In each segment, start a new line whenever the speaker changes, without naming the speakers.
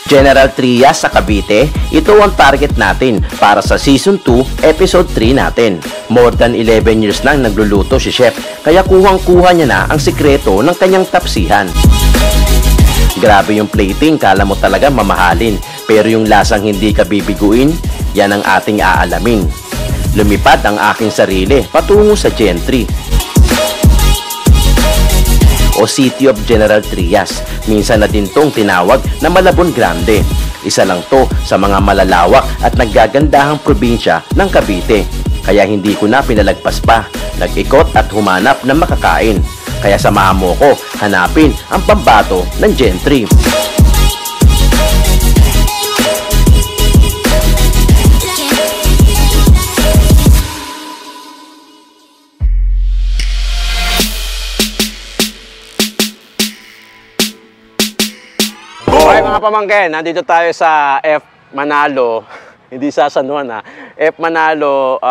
General Trias sa Cavite, ito ang target natin para sa Season 2, Episode 3 natin. More than 11 years nang nagluluto si Chef, kaya kuhang-kuha niya na ang sikreto ng kanyang tapsihan. Grabe yung plating, kala mo talaga mamahalin, pero yung lasang hindi ka bibiguin, yan ang ating aalamin. Lumipad ang aking sarili patungo sa Gen 3 o City of General Trias. Minsan na din tong tinawag na Malabon Grande. Isa lang to sa mga malalawak at naggagandahang probinsya ng Cavite. Kaya hindi ko na pinalagpas pa. Nag-ikot at humanap ng makakain. Kaya samahan mo ko hanapin ang pambato ng Gen 3.
Hi mga pamangkin, nandito tayo sa F. Manalo, hindi sa San Juan ha. F. Manalo,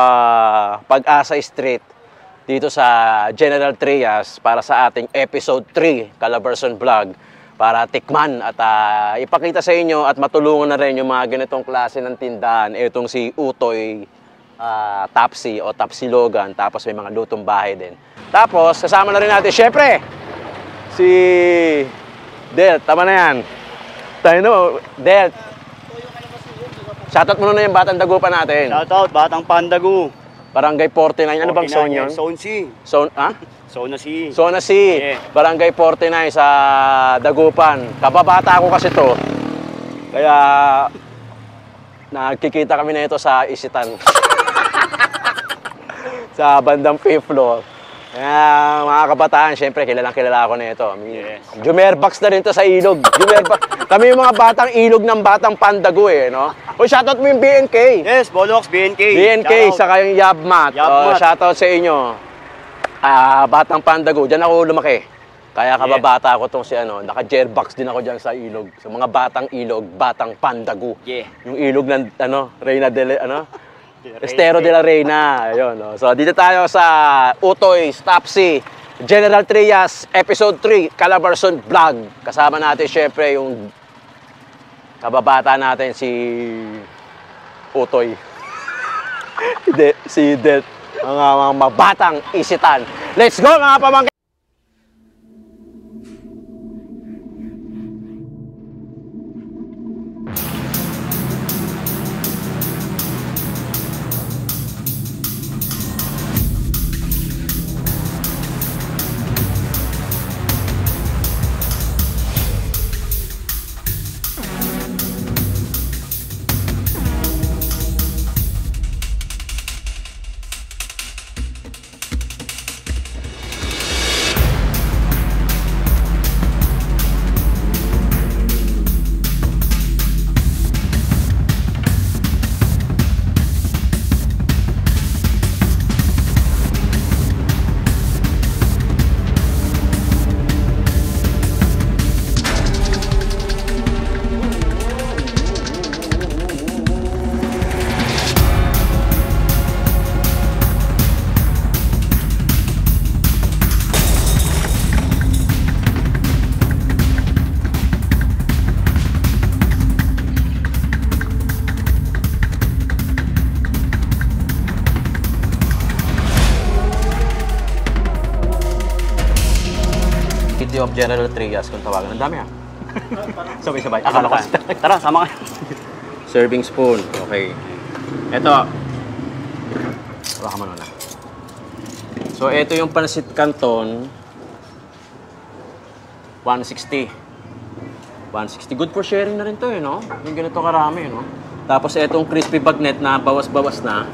Pag-asa Street, dito sa General Trias para sa ating Episode 3 Calabarzon Vlog, para tikman at ipakita sa inyo at matulungan na rin yung mga ganitong klase ng tindahan. Itong si Utoy Tapsi o Tapsilogan, tapos may mga lutong bahay din. Tapos kasama na rin natin, syempre, si Del, tama na yan. Tayo no, Del. Shoutout mo na yung Batang Dagupan natin.
Shoutout, Batang Pandagu.
Barangay 49. Ano bang zone yun?
Zone C.
Zone, ha?
Zona C.
Zona C.
Yeah.
Barangay 49 sa Dagupan. Kababata ko kasi to. Kaya nakikita kami na ito sa Isitan. Sa bandang 5th floor. Kaya mga kabataan, syempre kilala ako na ito.
Yes.
Jumerbax na rin to sa ilog. Kami yung mga batang ilog ng Batang Pandagu eh, no? O shoutout mo yung BNK.
Yes, Bolox, BNK.
BNK, saka yung Yabmat. Shoutout sa inyo. Batang Pandagu, dyan ako lumaki. Kaya kababata ko tong si ano, naka-jerbox din ako dyan sa ilog. Sa mga batang ilog, Batang Pandagu.
Yeah.
Yung ilog ng ano, Reina de Estero de la Reina. Ayun, no? So dito tayo sa Utoy Tapsi General Trias Episode 3 Calabarzon Vlog. Kasama natin syempre yung kababata natin si Utoy. Si Del. Mga batang Isitan. Let's go mga pamangkin! City of General Trias kung tawagan. Ang dami ah. Sabay-sabay. Akala ko.
Tara, sama ka.
Serving spoon. Okay. Ito. Baka man na. So, ito yung Pansit Canton. 160. 160. Good for sharing na rin to eh, no? Yung ganito karami, no? Tapos, itong crispy bagnet na bawas-bawas na.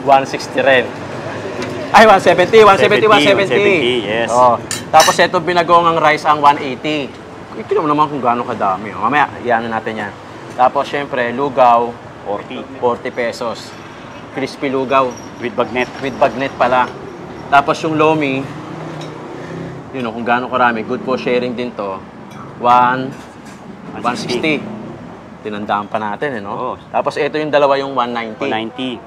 160 rin. Ay, 170. 170.
Yes.
Oh. Tapos, itong binagongang rice ang 180. Ito naman kung gaano kadami. Oh. Mamaya, iyan natin yan. Tapos, syempre, lugaw. 40 pesos. Crispy lugaw.
With bagnet.
With bagnet pala. Tapos yung lomi, yun know, kung gaano karami. Good for sharing din to. 160. Tinandaan pa natin, eh, no?
Oo.
Tapos ito yung dalawa yung 190.
190.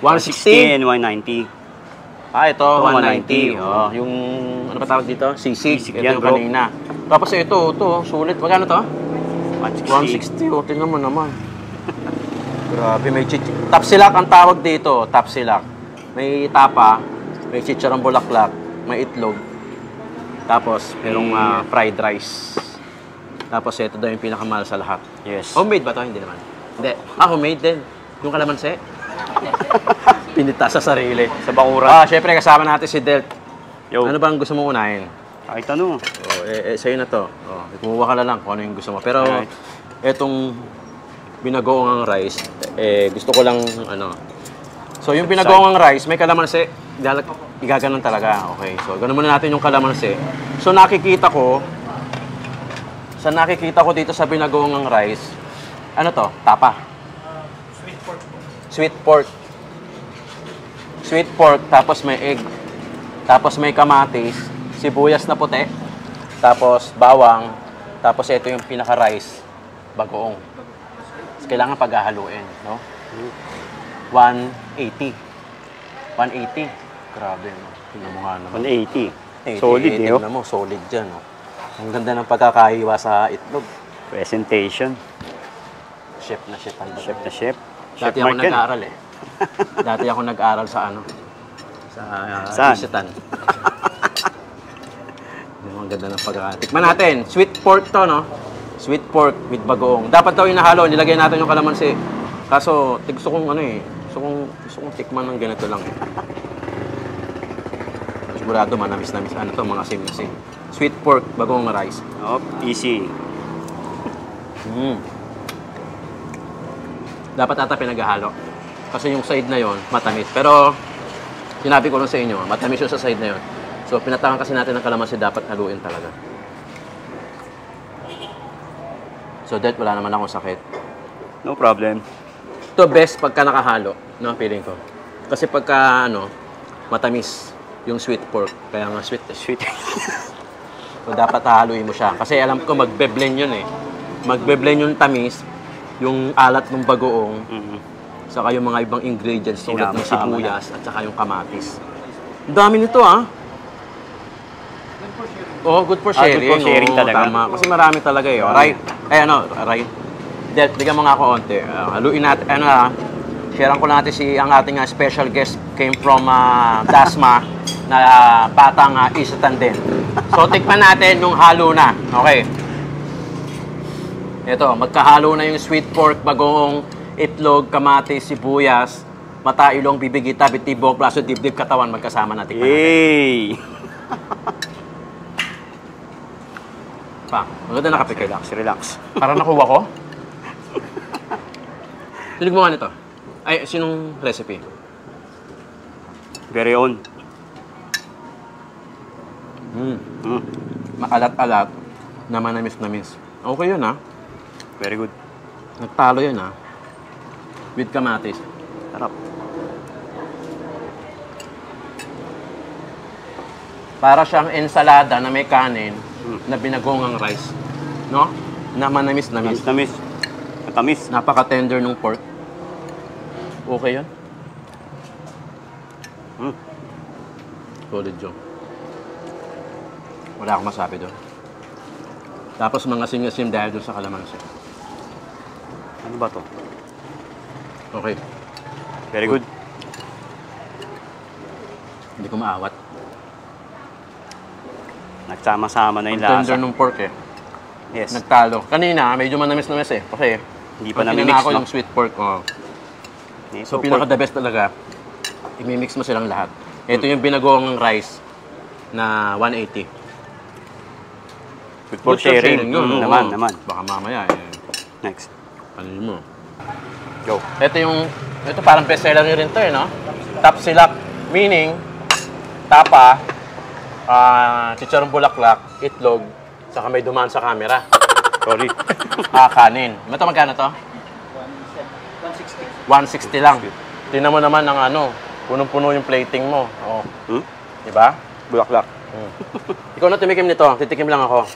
160
and 190.
Ah, ito, 190.
190.
Oh, yung, ano pa tawag dito? Sisig.
Sisig
Ito
yan,
yung
bro.
kanina. Tapos ito, sulit. Magkano to? 160. O, tingnan mo naman. Grabe, may tapsilak ang tawag dito. Tapsilak. May tapa, may chicharong bulaklak, may itlog. Tapos, merong fried rice. Tapos, ito daw yung pinakamahal sa lahat.
Yes.
Homemade ba to? Hindi naman. Hindi. Homemade din. Yung kalamansi. Pinita sa sarili.
Sa bakura.
Syempre, kasama natin si Delt.
Yo.
Ano bang gusto mo unahin?
Kahit ano.
Sa'yo na to. Kumuha ka na lang kung ano yung gusto mo. Pero,
Alright.
etong binagoong rice, gusto ko lang, ano. So, yung binagoong rice, may kalamansi. Igaganon talaga. Okay. So, ganun muna natin yung kalamansi. So, nakikita ko dito sa binagoong rice, ano to? Tapa. Sweet pork. Sweet pork, tapos may egg. Tapos may kamatis, sibuyas na puti, tapos bawang, tapos ito yung pinaka-rice, bagoong. So, kailangan paghahaluin, no? 180. 180. Grabe, no? Tingnan mo nga naman.
180.
80,
Solid, eh, oh.
tingnan mo, solid dyan, no? Ang ganda ng pagkakahiwa sa itlog.
Presentation.
Chef na chef.
Chef na chef. Chef
Dati ako
Mark yan.
nag-aaral, eh. Dati ako nag-aaral sa ano?
Saan?
Isitan. Ang ganda ng pagkakatikman. Tikman natin. Sweet pork to, no? Sweet pork with bagoong. Dapat daw inahalo. Nilagay natin yung kalamansi. Kaso, gusto kong ano eh. Gusto kong tikman ng ganito lang eh. Sigurado manamis-namis. Ano to? Mga sim-sim. Sweet pork, bagoong rice.
Oh, easy.
Dapat ata pinaghahalo. Kasi yung side na yon matamis. Pero, sinabi ko lang sa inyo, matamis yung sa side na yon. So, pinatakan kasi natin ng kalamansi, dapat haluin talaga. So, that wala naman akong sakit.
No problem.
Ito best pagka nakahalo, no, feeling ko. Kasi pagka, matamis yung sweet pork. Kaya nga sweet eh.
Sweet.
So, dapat haluin mo siya. Kasi alam ko, magbe-blend yun eh. Magbe-blend yung tamis, yung alat ng bagoong, saka yung mga ibang ingredients tulad ng
Sinama-sama
sibuyas at saka yung kamatis. Ang dami nito Oh, good for sharing.
Good for sharing talaga.
Tama. Kasi marami talaga eh. Right? Right? Bigyan mo nga ako onte. Haluin natin, sharean ko natin ang ating special guest came from Dasma na batang Isitan din. So, tikman natin yung halo na. Okay. Ito, magkahalo na yung sweet pork, bagoong, itlog, kamatis, sibuyas, mata, ilong, bibig, ita, bitibok, braso, dibdib, katawan, magkasama na. Tikman natin.
Yay!
Maganda na kape kayo.
Relax.
Parang nakuha ko. Sinig mo nga nito. Ay, sinong recipe?
Very own.
Maalat-alat na manamis-namis. Okay yun
Very good.
Nagtalo yun with kamatis.
Sarap.
Para siyang ensalada na may kanin na binagongang rice. No? Na manamis-namis.
Tamis. Matamis.
Napaka-tender ng pork. Okay yun? Solid yun. Wala akong masabi doon. Tapos mga sim-sim dahil doon sa kalamansi.
Ano ba to?
Okay.
Very good.
Hindi ko maawat.
Nagsama-sama na yung
Ang tender
lasa.
ng pork eh.
Yes.
Nagtalo. Kanina, medyo manamis-namis eh. Kasi,
Hindi pa
pag
nami-mix,
tinanako
no?
yung sweet pork. So, pinaka-the best talaga, imimix mo silang lahat. Ito yung binagoong rice na 180.
Good for sharing.
Yun,
Naman.
Baka mamaya
Next.
ano mo.
Go.
Ito parang bestseller nyo rin to no? Tapsilak, meaning, tapa, chicharong bulaklak, itlog, saka may dumaan sa camera.
Sorry.
Kanin. Ito magkano to? 160 lang. Tingnan mo naman ng punong-puno yung plating mo. Diba?
Bulaklak.
Ikaw na tumikim nito. Titikim lang ako.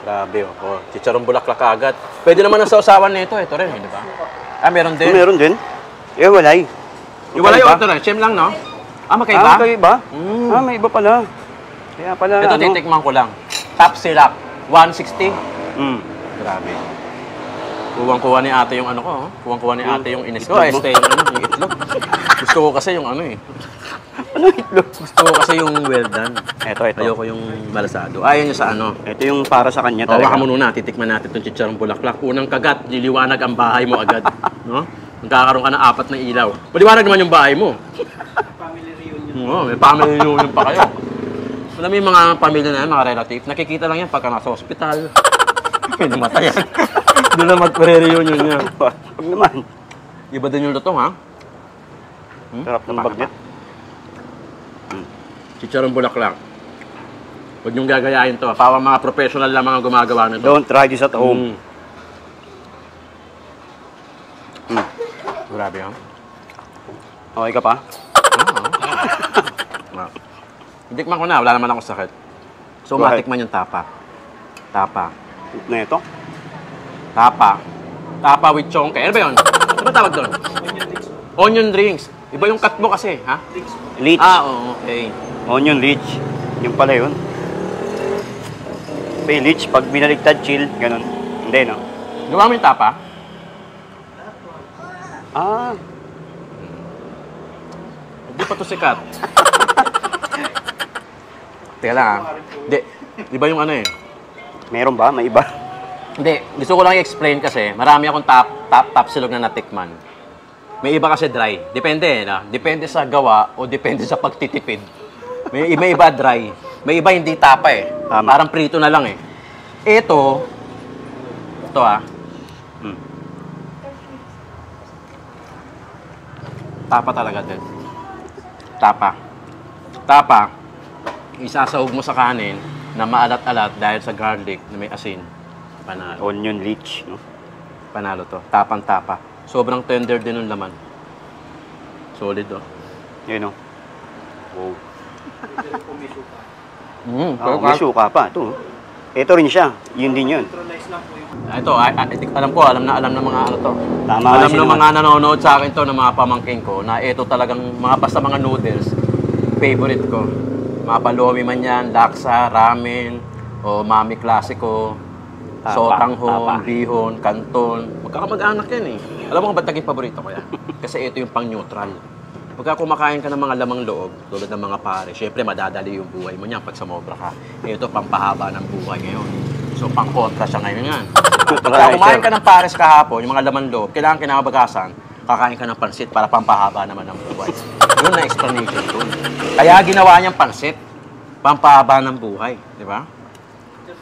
Grabe chicharong bulaklak agad. Pwede naman ang sausawan nito. Ito rin, di ba? Meron din.
Meron din. Walay.
Iwalay ito rin. Same lang, no? Magkaiba?
Magkaiba? May iba pala. Kaya pala,
Ito, titikman ko lang. top silock, 160.
Grabe.
Kuwang-kuha ni ate yung ano ko, oh. Kuwang-kuha ni ate yung inis ko. Ay, yung itlog. Gusto ko kasi yung ano eh.
Ano itlog?
Gusto ko kasi yung well done.
Ito.
Ayoko yung malasado. Ayaw nyo sa ano.
Ito yung para sa kanya
Tawa
talaga.
ka muna, titikman natin itong chicharong bulaklak. Unang kagat, liliwanag ang bahay mo agad. No? Magkakaroon ka ng 4 na ilaw. Maliwanag naman yung bahay mo. Family reunion. Oo, may family reunion pa kayo. Alam mo yung mga pamilya na yan, mga relative, nakikita lang yan pagka nasa hospital. May namatayan. Doon lang magre-reunion niya.
Wag naman.
Iba din yung lutong, ha?
Sarap ng bagnet.
Chicharong bulaklak. Huwag niyong gagayahin to. Pawang mga professional lang mga gumagawa nito.
Don't try this at home.
Grabe, ha?
Okay ka pa?
Tikman ko na. Wala naman akong sakit. So,
Go ahead.
matikman yung tapa. Tapa.
Na ito?
Tapa. Tapa with chongke. Ano ba yun? Ano ba tawag doon? Onion rings. Iba yung cut mo kasi, ha?
Leech.
Oo, okay.
Onion leech. Yung pala yun. May leech, pag binaligtad, chill, ganun. Hindi, no?
Gawa mo yung tapa?
Ah,
Hindi pa to sikat. Teka lang, ha? Hindi. Iba yung ano eh.
meron ba? May iba?
Hindi. Gusto ko lang i-explain kasi marami akong top silog na natikman. May iba kasi dry. Depende, na. Depende sa gawa o depende sa pagtitipid. May iba dry. May iba hindi tapa eh.
Tama.
Parang prito na lang eh. Ito ah. Tapa talaga din. Tapa. Isasahog mo sa kanin na maalat-alat dahil sa garlic na may asin. Panalo.
Onion leech, no?
Panalo to. Tapang-tapa. Sobrang tender din ng laman. Solid, oh.
Yun, no? Wow.
Pero
May suka pa. Ito, ito rin siya. Yun din yun.
ito, alam ng mga ano to.
Tama
Alam
kasi
ng
naman.
mga nanonood sa akin to, ng mga pamangking ko, na ito talagang basta mga noodles, favorite ko. Mga palomi man yan, laksa, ramen, o mami klasiko,
Tapa,
sotanghon,
tapa.
bihon, kanton. Magkakamag-anak yan eh. Alam mo kung ba't naging paborito ko yan? Kasi ito yung pang-neutral. Pagka kumakain ka ng mga lamang loob, tulad ng mga pare, syempre madadali yung buhay mo niyan pag sumobra ka. Ito, pampahaba ng buhay ngayon. So, pang-kontra siya ngayon yan. Pagka kumain ka ng pares kahapon, yung mga laman loob, kailangan kinakabagasan, kakain ka ng pansit para pampahaba naman ng buhay. Yun na explanation doon. Kaya ginawa niyang pansit, pampahaba ng buhay. Di ba?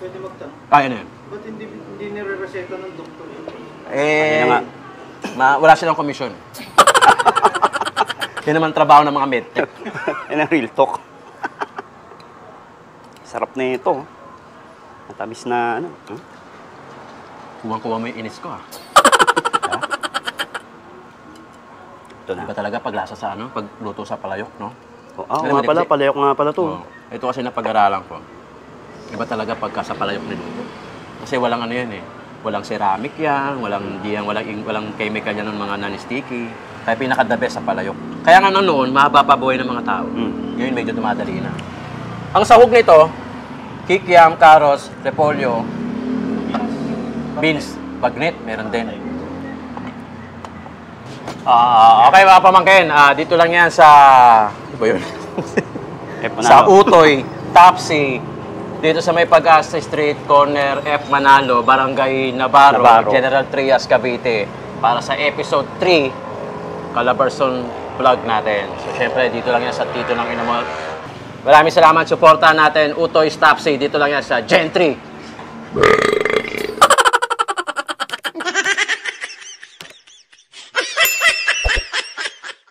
Pwede magtanong.
Kaya na yun.
Ba't hindi nire-reseta ng doktor yun?
Ayun na nga.
Wala silang komisyon. Yan naman trabaho ng mga medtech.
Yan ang real talk. Sarap na ito. Matamis na ano.
Kuwang-kuwang mo yung inis ko, ha?
Ito na.
Iba talaga paglasa sa ano, pagluto sa palayok, no?
Nga pala, palayok nga pala to.
Oo. Ito kasi napag-aralan ko. Iba talaga pagka sa palayok niluto. Kasi walang ano yan eh. Walang ceramic yan, walang chemical yan ng mga non-sticky. Kaya pinaka-the best sa palayok. Kaya nga noon, mahaba pa buhay ng mga tao. Ngayon medyo dumadali na. Ang sahog nito, kikiam, carrots, repolyo, beans, bagnet, meron din. Okay mga pamangkin, dito lang yan sa... Ano ba yun? Sa Utoy, Tapsi, dito sa may Pag-asa Street, corner F. Manalo, Barangay Navarro, General Trias, Cavite, para sa episode 3, Calabarzon vlog natin. So, syempre, dito lang yan sa Tito ng Inamot. Maraming salamat, supportahan natin, Utoy, Tapsi, dito lang yan sa Gen 3.